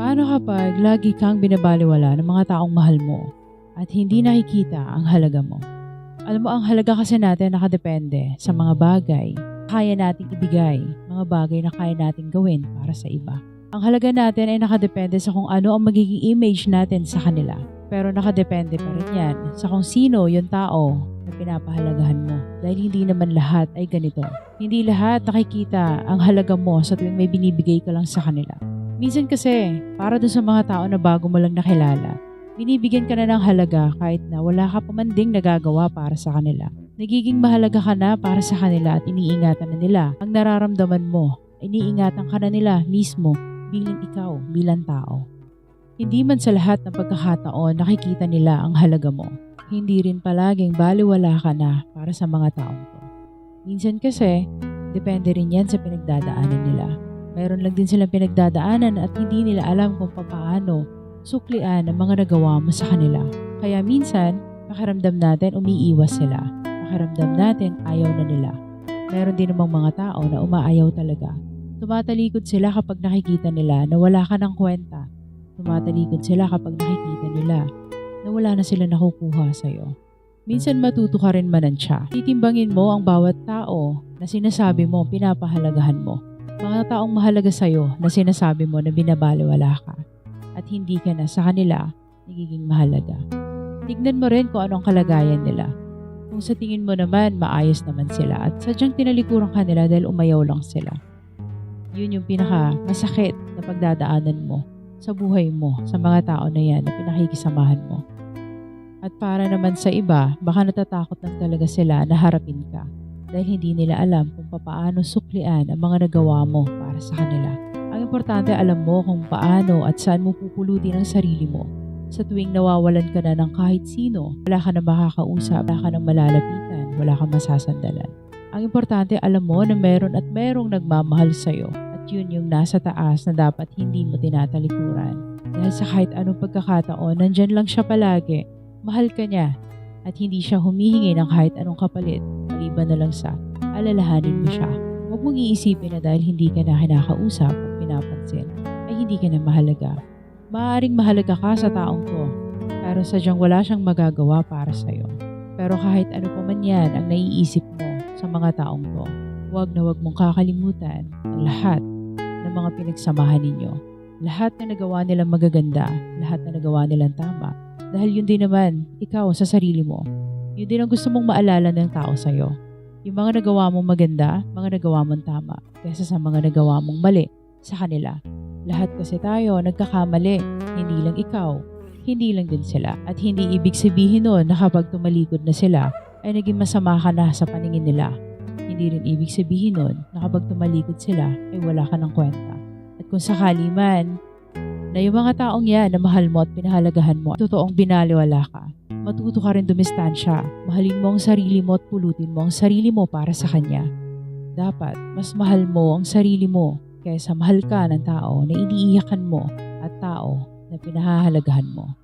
Paano kapag lagi kang binabalewala ng mga taong mahal mo at hindi nakikita ang halaga mo? Alam mo, ang halaga kasi natin nakadepende sa mga bagay na kaya nating ibigay, mga bagay na kaya nating gawin para sa iba. Ang halaga natin ay nakadepende sa kung ano ang magiging image natin sa kanila. Pero nakadepende pa rin yan sa kung sino yung tao na pinapahalagahan mo. Dahil hindi naman lahat ay ganito. Hindi lahat nakikita ang halaga mo sa tuwing may binibigay ka lang sa kanila. Minsan kasi, para dun sa mga tao na bago mo lang nakilala, binibigyan ka na ng halaga kahit na wala ka pa man ding nagagawa para sa kanila. Nagiging mahalaga ka na para sa kanila at iniingatan na nila ang nararamdaman mo. Iniingatan ka na nila mismo bilang ikaw, bilang tao. Hindi man sa lahat ng pagkakataon nakikita nila ang halaga mo. Hindi rin palaging baliwala ka na para sa mga taong to. Minsan kasi, depende rin yan sa pinagdadaanan nila. Mayroon lang din silang pinagdadaanan at hindi nila alam kung paano suklian ang mga nagawa mo sa kanila. Kaya minsan, pakiramdam natin umiiwas sila. Pakiramdam natin ayaw na nila. Mayroon din namang mga tao na umaayaw talaga. Tumatalikod sila kapag nakikita nila na wala ka ng kwenta. Tumatalikod sila kapag nakikita nila na wala na sila nakukuha sa'yo. Minsan matuto ka rin manansya. Titimbangin mo ang bawat tao na sinasabi mo pinapahalagahan mo. Mga taong mahalaga sa'yo na sinasabi mo na binabaliwala ka at hindi ka na sa kanila nagiging mahalaga. Tignan mo rin kung anong kalagayan nila. Kung sa tingin mo naman maayos naman sila at sadyang tinalikuran ka nila dahil umayaw lang sila. Yun yung pinaka masakit na pagdadaanan mo sa buhay mo, sa mga tao na yan na pinakikisamahan mo. At para naman sa iba, baka natatakot lang talaga sila na harapin ka dahil hindi nila alam kung paano suklian ang mga nagawa mo para sa kanila. Ang importante, alam mo kung paano at saan mo pupulutin ang sarili mo. Sa tuwing nawawalan ka na ng kahit sino, wala ka na makakausap, wala ka na malalapitan, wala ka masasandalan. Ang importante, alam mo na meron at merong nagmamahal sa'yo. At yun yung nasa taas na dapat hindi mo tinatalikuran. Dahil sa kahit anong pagkakataon, nandyan lang siya palagi. Mahal ka niya. At hindi siya humihingi ng kahit anong kapalit. Maliban na lang sa alalahanin mo siya. Huwag mong iisipin na dahil hindi ka na kinakausap at pinapansin, ay hindi ka na mahalaga. Maaaring mahalaga ka sa taong to, pero sadyang wala siyang magagawa para sa'yo. Pero kahit ano pa man yan ang naiisip mo sa mga taong to, huwag na huwag mong kakalimutan ang lahat ng mga pinagsamahan ninyo. Lahat na nagawa nilang magaganda, lahat na nagawa nilang tama. Dahil yun din naman, ikaw sa sarili mo. Yun din ang gusto mong maalala ng tao sa'yo. Yung mga nagawa mong maganda, mga nagawa mong tama, kaysa sa mga nagawa mong mali sa kanila. Lahat kasi tayo nagkakamali, hindi lang ikaw, hindi lang din sila. At hindi ibig sabihin nun na kapag tumalikod na sila, ay naging masama ka na sa paningin nila. Hindi rin ibig sabihin nun na kapag tumalikod sila, ay wala ka ng kwenta. At kung sakali man, na yung mga taong yan na mahal mo at pinahalagahan mo, totoong binaliwala ka, matuto ka rin dumistansya. Mahalin mo ang sarili mo at pulutin mo ang sarili mo para sa kanya. Dapat, mas mahal mo ang sarili mo kaysa mahal ka ng tao na iniiyakan mo at tao na pinahahalagahan mo.